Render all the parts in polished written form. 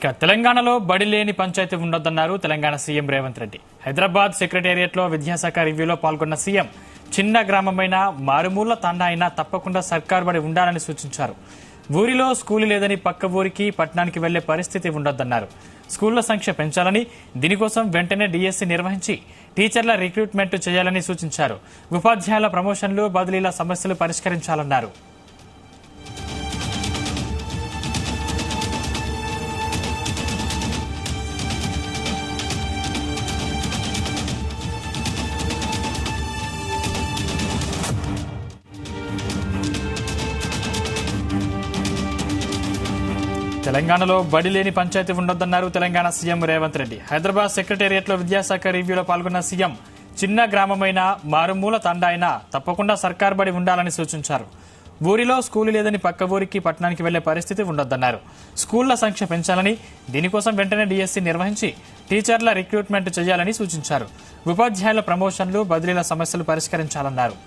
తెలంగాణలో బడి లేని పంచాయతీ ఉండొద్దన్నారు తెలంగాణ సీఎం రేవంత్ రెడ్డి. హైదరాబాద్ సెక్రటేరియట్లో విద్యాశాఖ రివ్యూలో పాల్గొన్న సీఎం చిన్న గ్రామమైన మారుమూల తండా అయినా తప్పకుండా సర్కార్ బడి ఉండాలని సూచించారు. ఊరిలో స్కూలు లేదని పక్క ఊరికి పట్టణానికి వెళ్లే పరిస్థితి ఉండొద్దన్నారు. స్కూళ్ల సంఖ్య పెంచాలని, దీనికోసం వెంటనే డిఎస్సి నిర్వహించి టీచర్ల రిక్రూట్మెంట్ చేయాలని సూచించారు. ఉపాధ్యాయుల ప్రమోషన్లు, బదిలీల సమస్యలు పరిష్కరించాలన్నారు. తెలంగాణలో బడి లేని పంచాయతీ ఉండొద్దన్నారు తెలంగాణ సీఎం రేవంత్ రెడ్డి. హైదరాబాద్ సెక్రటేరియట్లో విద్యాశాఖ రివ్యూలో పాల్గొన్న సీఎం చిన్న గ్రామమైన మారుమూల తండా అయినా తప్పకుండా సర్కార్ బడి ఉండాలని సూచించారు. ఊరిలో స్కూలు లేదని పక్క ఊరికి పట్టణానికి వెళ్లే పరిస్థితి ఉండొద్దన్నారు. స్కూళ్ల సంఖ్య పెంచాలని, దీనికోసం వెంటనే డిఎస్సి నిర్వహించి టీచర్ల రిక్రూట్మెంట్ చేయాలని సూచించారు. ఉపాధ్యాయుల ప్రమోషన్లు, బదిలీల సమస్యలు పరిష్కరించాలన్నారు.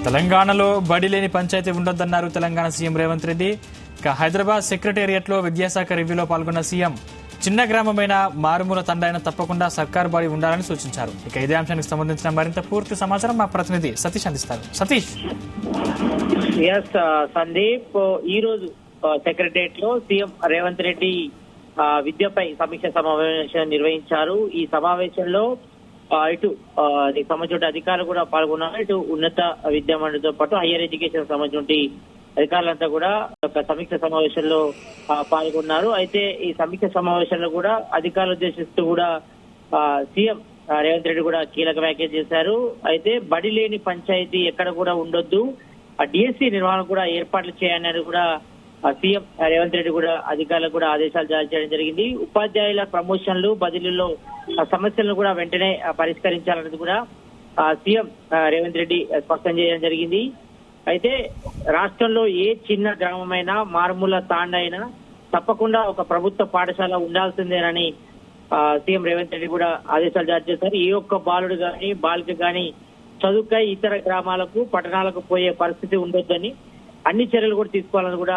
తెలంగాణలో బడి లేని పంచాయతీ ఉండొద్దన్నారు తెలంగాణ సీఎం రేవంత్ రెడ్డి. హైదరాబాద్ సెక్రటేరియట్లో విద్యాశాఖ రివ్యూలో పాల్గొన్న సీఎం చిన్న గ్రామమైన మారుమూల తండాయిన తప్పకుండా సర్కార్ బడి ఉండాలని సూచించారు. ఇదే అంశానికి సంబంధించిన మరింత పూర్తి సమాచారం మా ప్రతినిధి సతీష్ అందిస్తారు. సతీష్. సందీప్, ఈ రోజు సెక్రటేరియట్ లో సీఎం రేవంత్ రెడ్డి విద్యపై సమీక్ష సమావేశం నిర్వహించారు. ఈ సమావేశంలో ఇటు సంబంధించిన అధికారులు కూడా పాల్గొన్నారు. ఇటు ఉన్నత విద్యా మండలితో పాటు హైయర్ ఎడ్యుకేషన్ సంబంధించిన అధికారులంతా కూడా ఒక సమీక్ష సమావేశంలో పాల్గొన్నారు. అయితే ఈ సమీక్ష సమావేశంలో కూడా అధికారులు ఉద్దేశిస్తూ కూడా సీఎం రేవంత్ రెడ్డి కూడా కీలక వ్యాఖ్యలు చేశారు. అయితే బడి లేని పంచాయతీ ఎక్కడ కూడా ఉండొద్దు, డిఎస్సి నిర్వహణ కూడా ఏర్పాట్లు చేయాలని కూడా సీఎం రేవంత్ రెడ్డి కూడా అధికారులకు కూడా ఆదేశాలు జారీ చేయడం జరిగింది. ఉపాధ్యాయుల ప్రమోషన్లు, బదిలీల్లో సమస్యలను కూడా వెంటనే పరిష్కరించాలన్నది కూడా సీఎం రేవంత్ రెడ్డి స్పష్టం చేయడం జరిగింది. అయితే రాష్ట్రంలో ఏ చిన్న గ్రామమైనా, మారుమూల తాండా అయినా తప్పకుండా ఒక ప్రభుత్వ పాఠశాల ఉండాల్సిందేనని సీఎం రేవంత్ రెడ్డి కూడా ఆదేశాలు జారీ చేశారు. ఏ ఒక్క బాలుడు గాని, బాలిక గాని చదువుకై ఇతర గ్రామాలకు, పట్టణాలకు పోయే పరిస్థితి ఉండొద్దని, అన్ని చర్యలు కూడా తీసుకోవాలని కూడా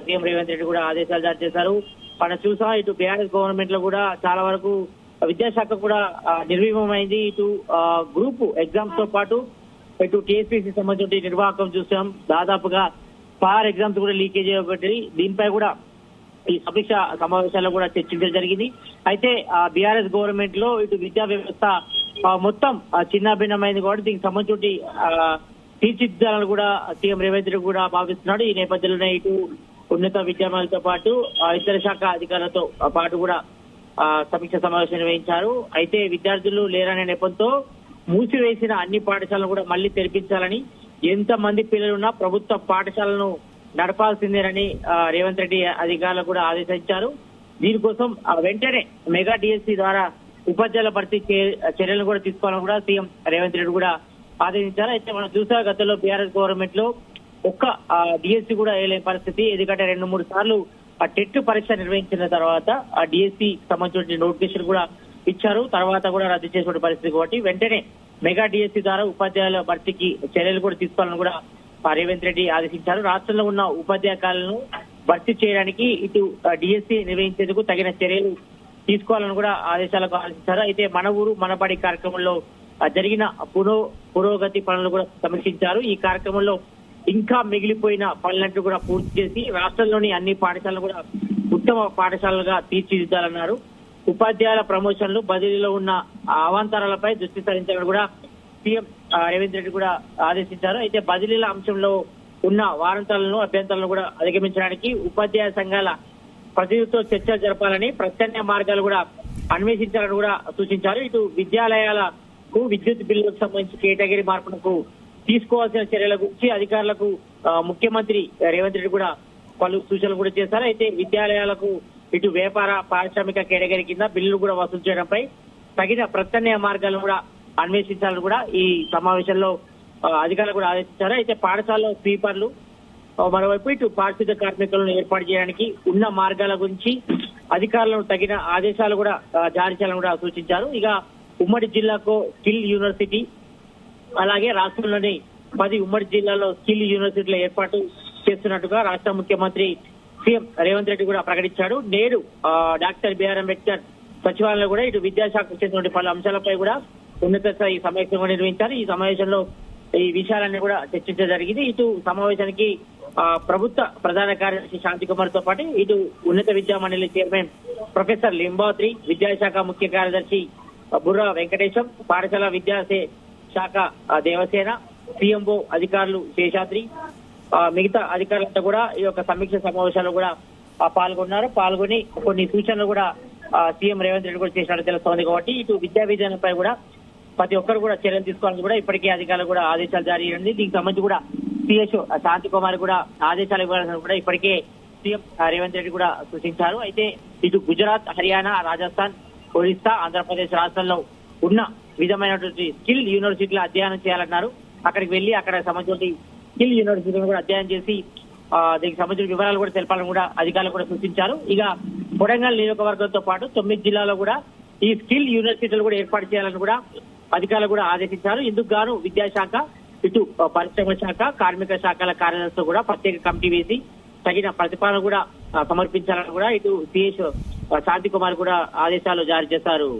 సీఎం రేవంత్ రెడ్డి కూడా ఆదేశాలు జారీ చేశారు. మనం చూసాం, ఇటు బీఆర్ఎస్ గవర్నమెంట్ లో కూడా చాలా వరకు విద్యాశాఖ కూడా నిర్వీర్యమైంది. ఇటు గ్రూప్ ఎగ్జామ్స్ తో పాటు ఇటు టీఎస్పీసీ సంబంధించిన నిర్వాహకం చూసాం. దాదాపుగా 6 ఎగ్జామ్స్ కూడా లీకేజ్ ఒకటి. దీనిపై కూడా ఈ సమీక్ష సమావేశాల్లో కూడా చర్చించడం జరిగింది. అయితే బీఆర్ఎస్ గవర్నమెంట్ లో ఇటు విద్యా వ్యవస్థ మొత్తం చిన్నాభిన్నమైంది కాబట్టి దీనికి సంబంధించిన తీర్చిదిద్దాలని కూడా సీఎం రేవంత్ రెడ్డి కూడా భావిస్తున్నాడు. ఈ నేపథ్యంలోనే ఇటు ఉన్నత విద్యామండలితో పాటు ఇతర శాఖ అధికారులతో పాటు కూడా సమీక్ష సమావేశం నిర్వహించారు. అయితే విద్యార్థులు లేరనే నెపంతో మూసివేసిన అన్ని పాఠశాలను కూడా మళ్లీ తెరిపించాలని, ఎంత మంది పిల్లలున్నా ప్రభుత్వ పాఠశాలను నడపాల్సిందేనని రేవంత్ రెడ్డి అధికారులకు కూడా ఆదేశించారు. దీనికోసం వెంటనే మెగా డిఎస్సి ద్వారా ఉపాధ్యాయుల భర్తీ చర్యలను కూడా తీసుకోవాలని కూడా సీఎం రేవంత్ రెడ్డి కూడా ఆదేశించారు. అయితే మనం చూసా, గతంలో బీఆర్ఎస్ గవర్నమెంట్ లో ఒక్క డిఎస్సి కూడా వేయలేని పరిస్థితి. ఎందుకంటే 2-3 సార్లు టెట్ పరీక్ష నిర్వహించిన తర్వాత ఆ డిఎస్సి సంబంధించిన నోటిఫికేషన్ కూడా ఇచ్చారు. తర్వాత కూడా రద్దు చేసిన పరిస్థితి కాబట్టి వెంటనే మెగా డిఎస్సి ద్వారా ఉపాధ్యాయుల భర్తీకి చర్యలు కూడా తీసుకోవాలని కూడా రేవంత్ రెడ్డి ఆదేశించారు. రాష్ట్రంలో ఉన్న ఉపాధ్యాయులను భర్తీ చేయడానికి ఇటు డిఎస్సి నిర్వహించేందుకు తగిన చర్యలు తీసుకోవాలని కూడా ఆదేశాలకు ఆదేశించారు. అయితే మన ఊరు మన బడి కార్యక్రమంలో జరిగిన పురోగతి పనులు కూడా సమీక్షించారు. ఈ కార్యక్రమంలో ఇంకా మిగిలిపోయిన పనులంటూ కూడా పూర్తి చేసి రాష్ట్రంలోని అన్ని పాఠశాలను కూడా ఉత్తమ పాఠశాలలుగా తీర్చిదిద్దాలన్నారు. ఉపాధ్యాయుల ప్రమోషన్లు, బదిలీలో ఉన్న అవాంతరాలపై దృష్టి సారించాలని కూడా సీఎం రేవంత్ రెడ్డి కూడా ఆదేశించారు. అయితే బదిలీల అంశంలో ఉన్న వారంతాలను, అభ్యంతరాలను కూడా అధిగమించడానికి ఉపాధ్యాయ సంఘాల ప్రతినిధులతో చర్చలు జరపాలని, ప్రత్యామ్నాయ మార్గాలు కూడా అన్వేషించాలని కూడా సూచించారు. ఇటు విద్యాలయాలకు విద్యుత్ బిల్లులకు సంబంధించి కేటగిరీ మార్పులకు తీసుకోవాల్సిన చర్యల గురించి అధికారులకు ముఖ్యమంత్రి రేవంత్ రెడ్డి కూడా పలు సూచనలు కూడా చేశారు. అయితే విద్యాలయాలకు ఇటు వ్యాపార, పారిశ్రామిక కేటగిరీ కింద బిల్లులు కూడా వసూలు చేయడంపై తగిన ప్రత్యామ్నాయ మార్గాలను కూడా అన్వేషించాలని కూడా ఈ సమావేశంలో అధికారులు కూడా ఆదేశించారు. అయితే పాఠశాలలో స్వీపర్లు, మరోవైపు ఇటు పారిశుద్ధ్య కార్మికులను ఏర్పాటు చేయడానికి ఉన్న మార్గాల గురించి అధికారులను తగిన ఆదేశాలు కూడా జారీ చేయాలని కూడా సూచించారు. ఇక ఉమ్మడి జిల్లాకు స్కిల్ యూనివర్సిటీ, అలాగే రాష్ట్రంలోని 10 ఉమ్మడి జిల్లాల్లో స్కిల్ యూనివర్సిటీల ఏర్పాటు చేస్తున్నట్టుగా రాష్ట్ర ముఖ్యమంత్రి సీఎం రేవంత్ రెడ్డి కూడా ప్రకటించాడు. నేడు డాక్టర్ బిఆర్ అంబేద్కర్ సచివాలయంలో కూడా ఇటు విద్యాశాఖకు చెందిన పలు అంశాలపై కూడా ఉన్నత స్థాయి సమావేశం నిర్వహించారు. ఈ సమావేశంలో ఈ విషయాలన్నీ కూడా చర్చించడం జరిగింది. ఇటు సమావేశానికి ప్రభుత్వ ప్రధాన కార్యదర్శి శాంతి కుమార్ తో పాటు ఇటు ఉన్నత విద్యా మండలి చైర్మన్ ప్రొఫెసర్ లింబాద్రి, విద్యాశాఖ ముఖ్య కార్యదర్శి బుర్రా వెంకటేశం, పాఠశాల విద్యా శాఖ దేవసేన, సీఎంఓ అధికారులు శేషాద్రి, మిగతా అధికారులంతా కూడా ఈ యొక్క సమీక్ష సమావేశాల్లో కూడా పాల్గొని కొన్ని సూచనలు కూడా సీఎం రేవంత్ రెడ్డి కూడా చేసినట్టు తెలుస్తోంది. కాబట్టి ఇటు విద్యా విధానంపై కూడా ప్రతి ఒక్కరు కూడా చర్యలు తీసుకోవాలని కూడా ఇప్పటికే అధికారులు కూడా ఆదేశాలు జారీ అయ్యింది. దీనికి సంబంధించి కూడా సిఎస్ శాంతి కుమార్ కూడా ఆదేశాలు ఇవ్వాలని కూడా ఇప్పటికే సీఎం రేవంత్ రెడ్డి కూడా సూచించారు. అయితే ఇటు గుజరాత్, హర్యానా, రాజస్థాన్, ఒడిస్సా, ఆంధ్రప్రదేశ్ రాష్ట్రాల్లో ఉన్న విధమైనటువంటి స్కిల్ యూనివర్సిటీలు అధ్యయనం చేయాలన్నారు. అక్కడికి వెళ్లి అక్కడ సంబంధించిన స్కిల్ యూనివర్సిటీలను కూడా అధ్యయనం చేసి దీనికి సంబంధించిన వివరాలు కూడా తెలపాలని కూడా అధికారులు కూడా సూచించారు. ఇక కొడంగల్ నియోజకవర్గంతో పాటు 9 జిల్లాల్లో కూడా ఈ స్కిల్ యూనివర్సిటీలు కూడా ఏర్పాటు చేయాలని కూడా అధికారులు కూడా ఆదేశించారు. ఇందుకు గాను విద్యాశాఖ, ఇటు పరిశ్రమ శాఖ, కార్మిక శాఖల కార్యదర్శులు కూడా ప్రత్యేక కమిటీ వేసి తగిన ప్రతిపాదన కూడా సమర్పించాలని కూడా ఇటు సిఎస్ శాంతి కుమార్ కూడా ఆదేశాలు జారీ చేశారు.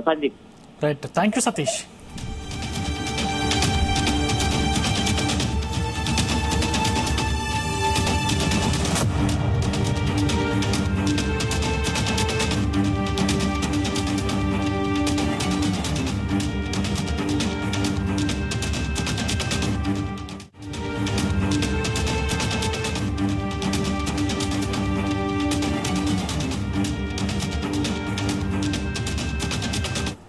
Sandeep. Right, thank you Satish.